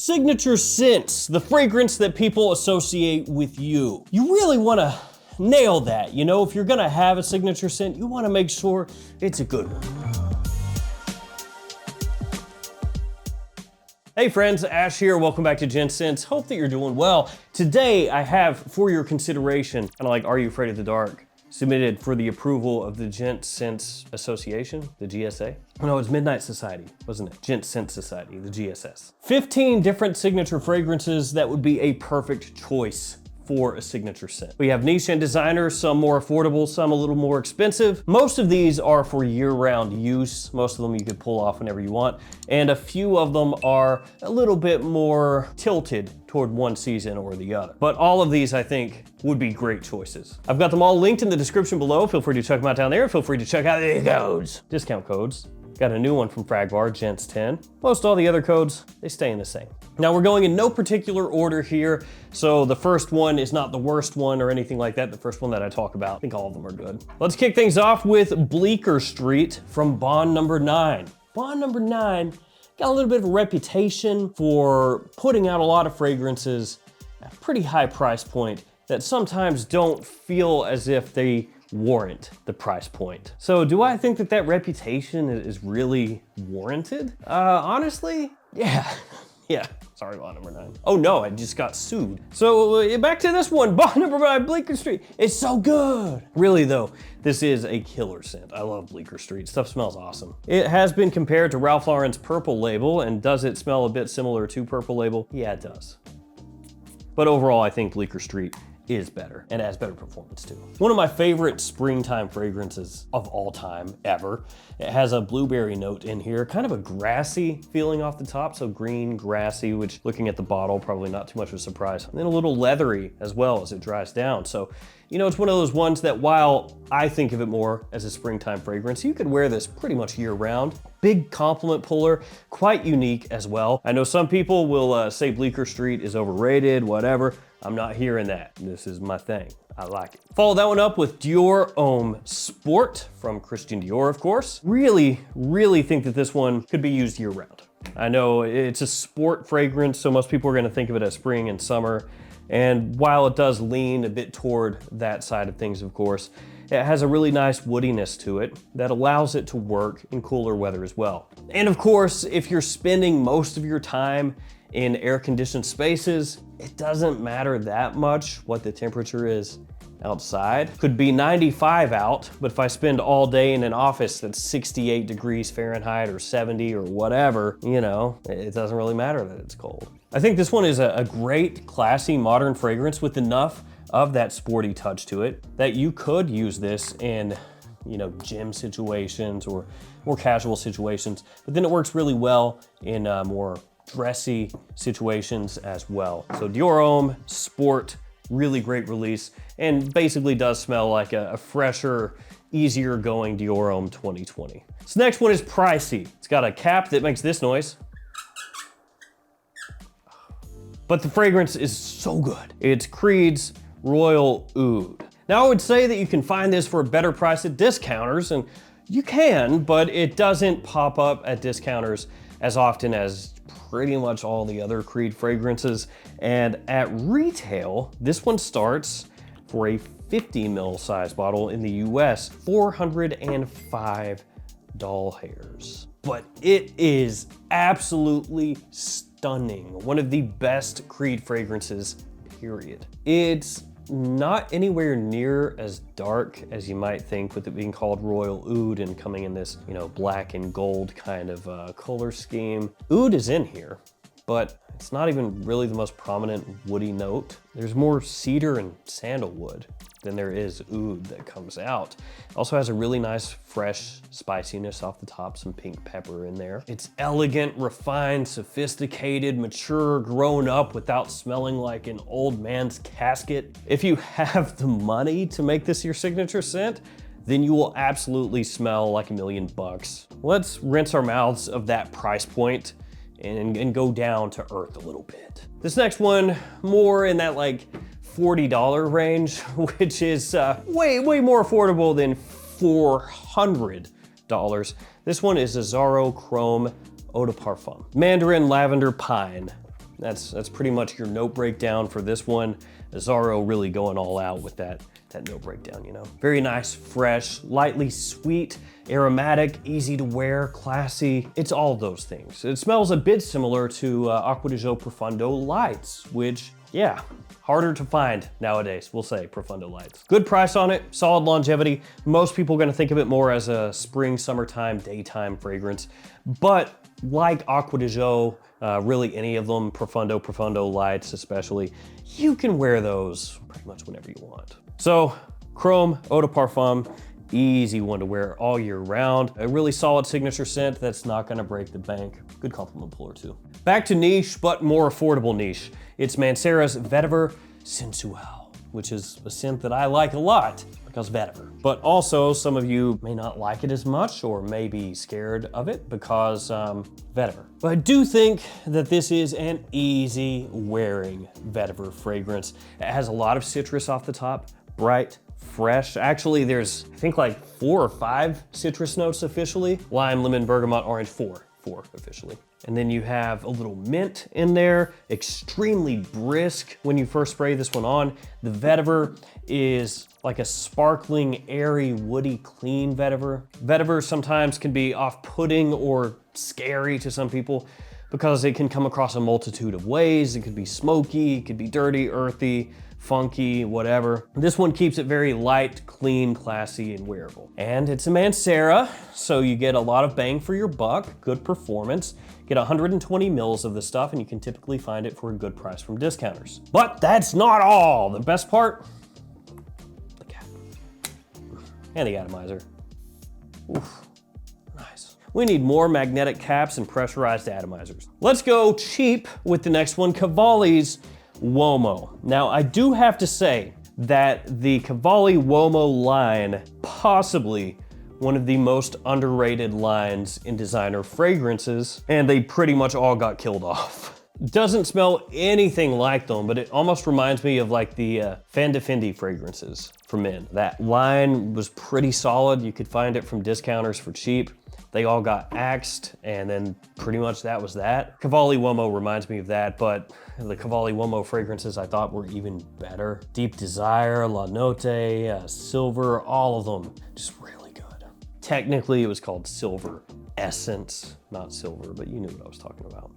Signature scents, the fragrance that people associate with you. You really wanna nail that. You know, if you're gonna have a signature scent, you wanna make sure it's a good one. Hey friends, Ash here, welcome back to Gents Scents. Hope that you're doing well. Today I have for your consideration, kind of like Are You Afraid of the Dark? Submitted for the approval of the Gents Scents Association, the GSA. Oh no, it was Midnight Society, wasn't it? Gents Scents Society, the GSS. 15 different signature fragrances that would be a perfect choice for a signature scent. We have niche and designer, some more affordable, some a little more expensive. Most of these are for year-round use. Most of them you could pull off whenever you want. And a few of them are a little bit more tilted toward one season or the other. But all of these, I think, would be great choices. I've got them all linked in the description below. Feel free to check them out down there. Feel free to check out the codes, discount codes. Got a new one from Fragbar, Gents 10. Most all the other codes, they stay in the same. Now we're going in no particular order here, so the first one is not the worst one or anything like that. The first one that I talk about, I think all of them are good. Let's kick things off with Bleecker Street from Bond Number 9. Bond Number 9 got a little bit of a reputation for putting out a lot of fragrances at a pretty high price point that sometimes don't feel as if they warrant the price point. So do I think that that reputation is really warranted? Honestly, yeah. Yeah, sorry, Bond Number 9. Oh no, I just got sued. So back to this one, Bond Number 9, Bleecker Street. It's so good. Really though, this is a killer scent. I love Bleecker Street, stuff smells awesome. It has been compared to Ralph Lauren's Purple Label, and does it smell a bit similar to Purple Label? Yeah, it does. But overall, I think Bleecker Street is better and has better performance too. One of my favorite springtime fragrances of all time, ever. It has a blueberry note in here, kind of a grassy feeling off the top, so green, grassy, which looking at the bottle, probably not too much of a surprise. And then a little leathery as well as it dries down. So, you know, it's one of those ones that while I think of it more as a springtime fragrance, you could wear this pretty much year round. Big compliment puller, quite unique as well. I know some people will say Bleecker Street is overrated, whatever. I'm not hearing that. This is my thing. I like it. Follow that one up with Dior Homme Sport from Christian Dior, of course. Really, really think that this one could be used year round. I know it's a sport fragrance, so most people are gonna think of it as spring and summer. And while it does lean a bit toward that side of things, of course, it has a really nice woodiness to it that allows it to work in cooler weather as well. And of course, if you're spending most of your time in air-conditioned spaces, it doesn't matter that much what the temperature is outside. Could be 95 out, but if I spend all day in an office that's 68 degrees Fahrenheit or 70 or whatever, you know, it doesn't really matter that it's cold. I think this one is a great, classy, modern fragrance with enough of that sporty touch to it that you could use this in, you know, gym situations or more casual situations, but then it works really well in more dressy situations as well. So Dior Homme Sport, really great release, and basically does smell like a fresher, easier going Dior Homme 2020. This next one is pricey. It's got a cap that makes this noise, but the fragrance is so good. It's Creed's Royal Oud. Now I would say that you can find this for a better price at discounters, and you can, but it doesn't pop up at discounters as often as pretty much all the other Creed fragrances. And at retail, this one starts for a 50 ml size bottle in the US, $405 doll hairs. But it is absolutely stunning. One of the best Creed fragrances, period. It's not anywhere near as dark as you might think with it being called Royal Oud and coming in this, you know, black and gold kind of color scheme. Oud is in here, but it's not even really the most prominent woody note. There's more cedar and sandalwood than there is oud that comes out. It also has a really nice fresh spiciness off the top, some pink pepper in there. It's elegant, refined, sophisticated, mature, grown up without smelling like an old man's casket. If you have the money to make this your signature scent, then you will absolutely smell like $1 million. Let's rinse our mouths of that price point and go down to earth a little bit. This next one, more in that like $40 range, which is way more affordable than $400. This one is Azzaro Chrome Eau de Parfum. Mandarin Lavender Pine. That's pretty much your note breakdown for this one. Azzaro really going all out with that note breakdown, you know. Very nice, fresh, lightly sweet, aromatic, easy to wear, classy. It's all those things. It smells a bit similar to Acqua di Gio Profondo Lights, which, yeah, harder to find nowadays, we'll say, Profondo Lights. Good price on it, solid longevity. Most people are gonna think of it more as a spring, summertime, daytime fragrance. But like Acqua di Gio, really any of them, Profondo Lights especially, you can wear those pretty much whenever you want. So, Chrome Eau de Parfum, easy one to wear all year round. A really solid signature scent that's not gonna break the bank. Good compliment puller too. Back to niche, but more affordable niche. It's Mancera's Vetiver Sensuel, which is a scent that I like a lot because Vetiver. But also, some of you may not like it as much or may be scared of it because Vetiver. But I do think that this is an easy wearing Vetiver fragrance. It has a lot of citrus off the top, bright, fresh. Actually, there's, I think, like 4 or 5 citrus notes officially. Lime, lemon, bergamot, orange, 4 officially. And then you have a little mint in there, extremely brisk when you first spray this one on. The vetiver is like a sparkling, airy, woody, clean vetiver. Vetiver sometimes can be off-putting or scary to some people because it can come across a multitude of ways. It could be smoky, it could be dirty, earthy, funky, whatever. This one keeps it very light, clean, classy, and wearable. And it's a Mancera, so you get a lot of bang for your buck, good performance. Get 120 mils of this stuff, and you can typically find it for a good price from discounters. But that's not all. The best part, the cap. And the atomizer. Oof, nice. We need more magnetic caps and pressurized atomizers. Let's go cheap with the next one, Cavalli's Uomo. Now, I do have to say that the Cavalli Uomo line, possibly one of the most underrated lines in designer fragrances, and they pretty much all got killed off. Doesn't smell anything like them, but it almost reminds me of like the Fendi fragrances for men. That line was pretty solid. You could find it from discounters for cheap. They all got axed, and then pretty much that was that. Cavalli Uomo reminds me of that, but the Cavalli Uomo fragrances I thought were even better. Deep Desire, La Notte, Silver, all of them just really good. Technically, it was called Silver Essence, not Silver, but you knew what I was talking about.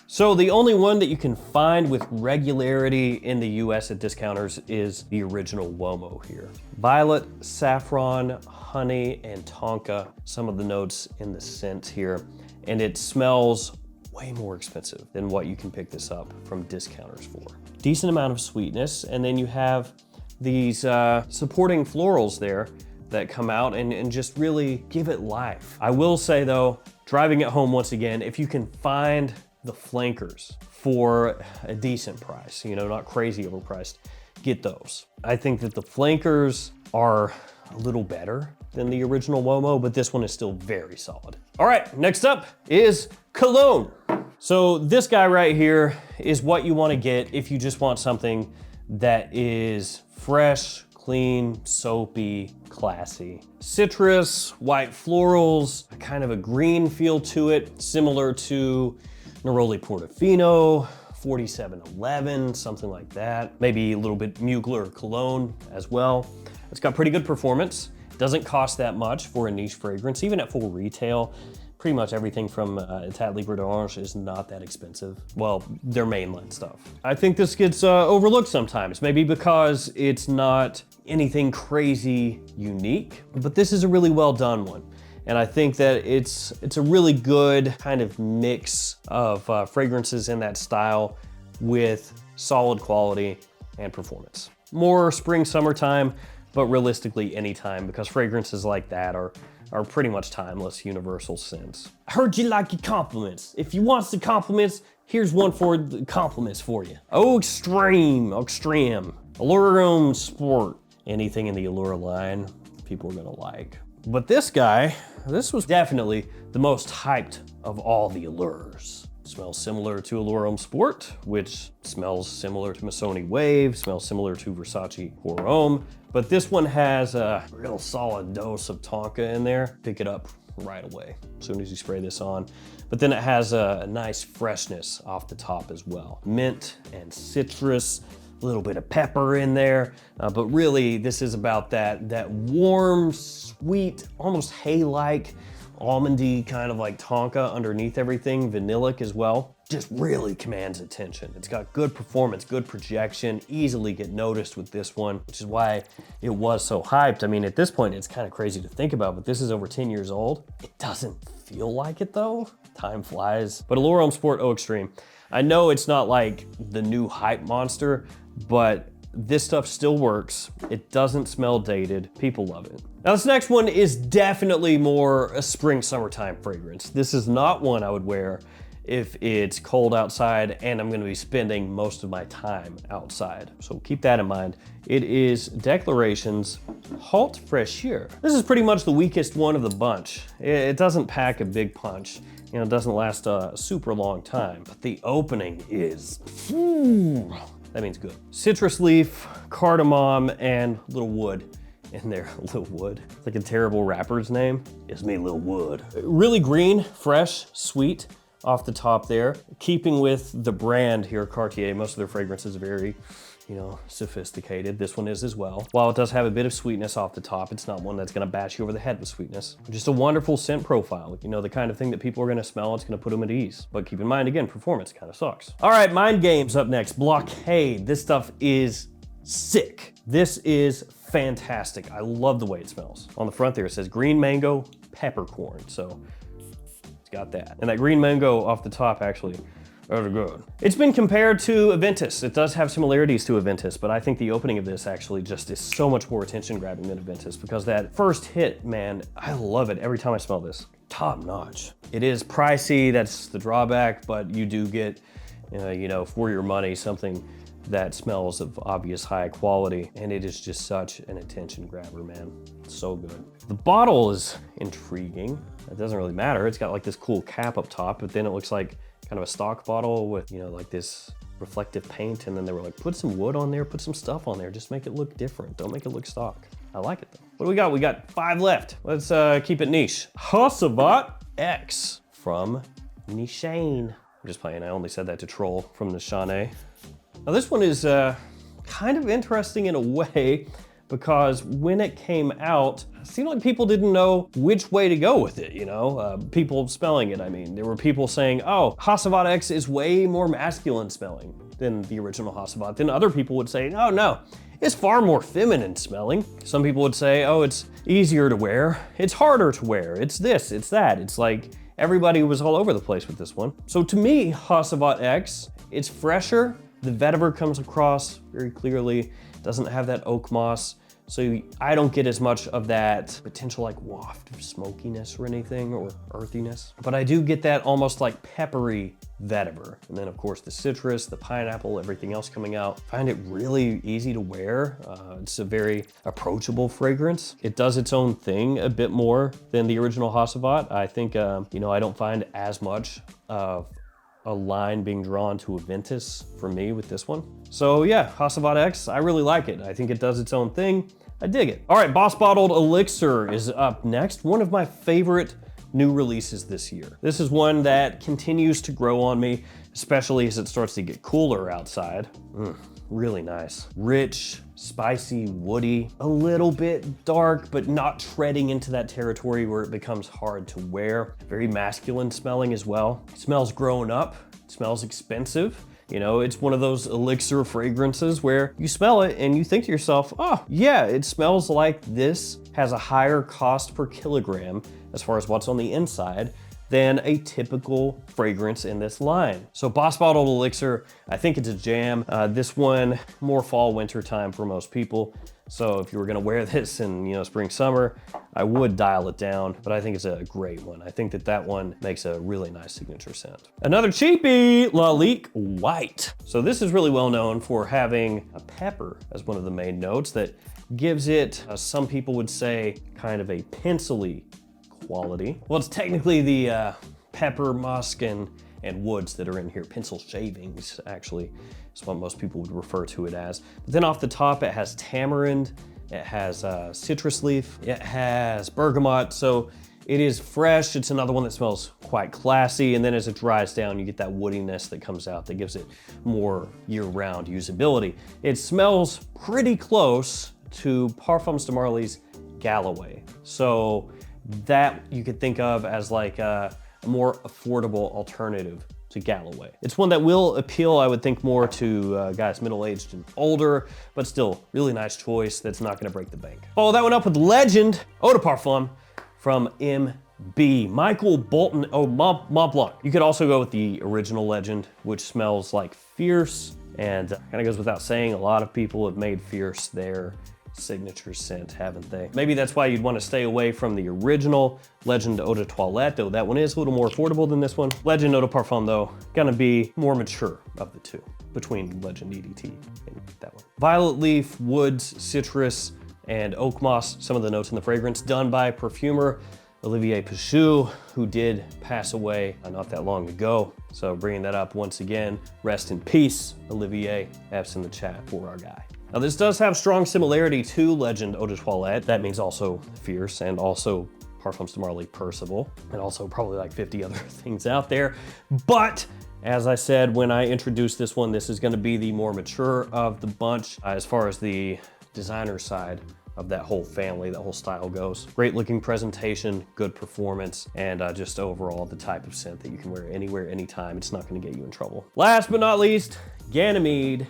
So the only one that you can find with regularity in the US at discounters is the original Uomo here. Violet, saffron, honey, and tonka, some of the notes in the scent here. And it smells way more expensive than what you can pick this up from discounters for. Decent amount of sweetness, and then you have these supporting florals there that come out and just really give it life. I will say though, driving it home once again, if you can find the flankers for a decent price, you know, not crazy overpriced, get those. I think that the flankers are a little better than the original Uomo, but this one is still very solid. All right, next up is Cologne. So this guy right here is what you wanna get if you just want something that is fresh, clean, soapy, classy. Citrus, white florals, kind of a green feel to it, similar to Neroli Portofino, 4711, something like that. Maybe a little bit Mugler Cologne as well. It's got pretty good performance. Doesn't cost that much for a niche fragrance, even at full retail. Pretty much everything from Etat Libre d'Orange is not that expensive. Well, their mainline stuff. I think this gets overlooked sometimes, maybe because it's not anything crazy unique, but this is a really well done one. And I think that it's a really good kind of mix of fragrances in that style with solid quality and performance. More spring, summertime, but realistically anytime, because fragrances like that are pretty much timeless, universal scents. I heard you like your compliments. If you want some compliments, here's one for the compliments for you. Oh, extreme, Allure Homme Sport. Anything in the Allure line, people are gonna like. But this guy, this was definitely the most hyped of all the Allures. Smells similar to Allure Homme Sport, which smells similar to Missoni Wave, smells similar to Versace Pour Homme, but this one has a real solid dose of tonka in there. Pick it up right away as soon as you spray this on. but then it has a nice freshness off the top as well. Mint and citrus, a little bit of pepper in there, but really this is about that warm, sweet, almost hay-like, almondy kind of like tonka underneath everything, vanillic as well. Just really commands attention. It's got good performance, good projection, easily get noticed with this one, which is why it was so hyped. I mean, at this point, it's kind of crazy to think about, but this is over 10 years old. It doesn't feel like it though. Time flies. But Allure Homme Sport O Extreme. I know it's not like the new hype monster, but this stuff still works. It doesn't smell dated. People love it. Now this next one is definitely more a spring, summertime fragrance. This is not one I would wear if it's cold outside and I'm gonna be spending most of my time outside. So keep that in mind. It is Declaration's Haute Fraîcheur. This is pretty much the weakest one of the bunch. It doesn't pack a big punch. You know, it doesn't last a super long time, but the opening is, that means good. Citrus leaf, cardamom, and little wood in there. Lil Wood. It's like a terrible rapper's name. It's me, Lil Wood. Really green, fresh, sweet off the top there. Keeping with the brand here, Cartier, most of their fragrances are very, you know, sophisticated. This one is as well. While it does have a bit of sweetness off the top, it's not one that's gonna bash you over the head with sweetness. Just a wonderful scent profile. You know, the kind of thing that people are gonna smell, it's gonna put them at ease. But keep in mind, again, performance kind of sucks. All right, Mind Games up next. Blockade. This stuff is sick. This is fantastic. I love the way it smells. On the front there, it says green mango, peppercorn. So it's got that. And that green mango off the top, actually, very good. It's been compared to Aventus. It does have similarities to Aventus, but I think the opening of this actually just is so much more attention grabbing than Aventus, because that first hit, man, I love it every time I smell this. Top notch. It is pricey, that's the drawback, but you do get, you know, for your money, something that smells of obvious high quality, and it is just such an attention grabber, man. It's so good. The bottle is intriguing. It doesn't really matter. It's got like this cool cap up top, but then it looks like kind of a stock bottle with, you know, like this reflective paint, and then they were like, put some wood on there, put some stuff on there, just make it look different. Don't make it look stock. I like it though. What do we got? We got 5 left. Let's keep it niche. Hacivat X from Nishane. I'm just playing, I only said that to troll, from Nishane. Now this one is kind of interesting in a way, because when it came out, it seemed like people didn't know which way to go with it, you know? People smelling it, I mean. There were people saying, oh, Hacivat X is way more masculine smelling than the original Hacivat. Then other people would say, oh no, it's far more feminine smelling. Some people would say, oh, it's easier to wear, it's harder to wear, it's this, it's that. It's like everybody was all over the place with this one. So to me, Hacivat X, it's fresher. The vetiver comes across very clearly, doesn't have that oak moss, so I don't get as much of that potential like waft of smokiness or anything, or earthiness. But I do get that almost like peppery vetiver. And then of course the citrus, the pineapple, everything else coming out. I find it really easy to wear. It's a very approachable fragrance. It does its own thing a bit more than the original Hacivat. I think, you know, I don't find as much of a line being drawn to Aventus for me with this one. So yeah, Hacivat X, I really like it. I think it does its own thing. I dig it. All right, Boss Bottled Elixir is up next. One of my favorite new releases this year. This is one that continues to grow on me, especially as it starts to get cooler outside. Really nice. Rich, spicy, woody, a little bit dark, but not treading into that territory where it becomes hard to wear. Very masculine smelling as well. It smells grown up, it smells expensive. You know, it's one of those elixir fragrances where you smell it and you think to yourself, oh yeah, it smells like this has a higher cost per kilogram as far as what's on the inside than a typical fragrance in this line. So Boss Bottled Elixir, I think it's a jam. This one, more fall, winter time for most people. So if you were gonna wear this in, you know, spring, summer, I would dial it down, but I think it's a great one. I think that that one makes a really nice signature scent. Another cheapie, Lalique White. So this is really well known for having a pepper as one of the main notes that gives it, some people would say, kind of a pencil-y quality. Well, it's technically the pepper, musk, and woods that are in here. Pencil shavings, actually, is what most people would refer to it as. But then off the top, it has tamarind, it has citrus leaf, it has bergamot. So It is fresh. It's another one that smells quite classy. And then as it dries down, you get that woodiness that comes out that gives it more year-round usability. It smells pretty close to Parfums de Marly's Galloway. So that you could think of as like a more affordable alternative to Galloway. It's one that will appeal, I would think, more to guys middle-aged and older, but still really nice choice that's not gonna break the bank. Follow that one up with Legend Eau de Parfum from MB. Michael Bolton, Montblanc. You could also go with the original Legend, which smells like Fierce, and kind of goes without saying, a lot of people have made Fierce their signature scent, haven't they? Maybe that's why you'd want to stay away from the original Legend Eau de Toilette, though that one is a little more affordable than this one. Legend Eau de Parfum, though, gonna be more mature of the two between Legend EDT and that one. Violet leaf, woods, citrus, and oak moss, some of the notes in the fragrance, done by perfumer Olivier Pichou, who did pass away not that long ago. So bringing that up once again, rest in peace, Olivier. F's in the chat for our guy. Now this does have strong similarity to Legend Eau de Toilette. That means also Fierce and also Parfums de Marly Percival, and also probably like 50 other things out there. But as I said, when I introduced this one, this is gonna be the more mature of the bunch as far as the designer side of that whole family, that whole style goes. Great looking presentation, good performance, and just overall the type of scent that you can wear anywhere, anytime. It's not gonna get you in trouble. Last but not least, Ganymede.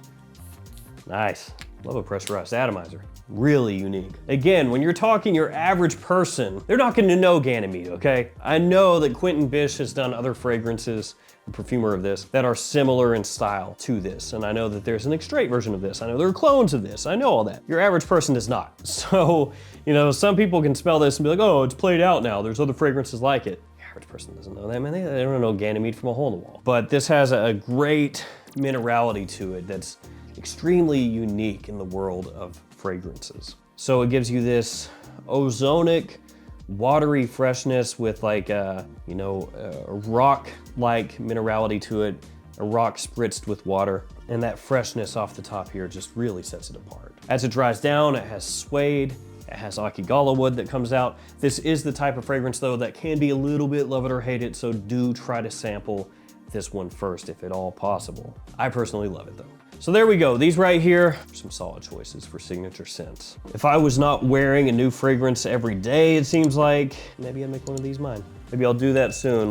Nice. Love a pressurized atomizer. Really unique. Again, when you're talking your average person, they're not gonna know Ganymede, okay? I know that Quentin Bish has done other fragrances, the perfumer of this, that are similar in style to this. And I know that there's an extrait version of this. I know there are clones of this. I know all that. Your average person does not. So, you know, some people can smell this and be like, oh, it's played out now. There's other fragrances like it. The average person doesn't know that, man. They don't know Ganymede from a hole in the wall. But this has a great minerality to it that's extremely unique in the world of fragrances. So it gives you this ozonic, watery freshness with like a rock-like minerality to it, a rock spritzed with water, and that freshness off the top here just really sets it apart. As it dries down, it has suede, it has Akigala wood that comes out. This is the type of fragrance though that can be a little bit love it or hate it, so do try to sample this one first if at all possible. I personally love it though. So there we go. These right here are some solid choices for signature scents. If I was not wearing a new fragrance every day, it seems like, maybe I'd make one of these mine. Maybe I'll do that soon.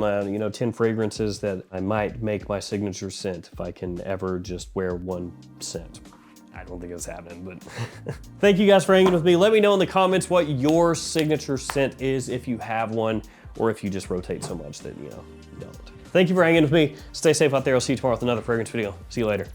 10 fragrances that I might make my signature scent if I can ever just wear one scent. I don't think it's happening, but thank you guys for hanging with me. Let me know in the comments what your signature scent is if you have one, or if you just rotate so much that, you don't. Thank you for hanging with me. Stay safe out there. I'll see you tomorrow with another fragrance video. See you later.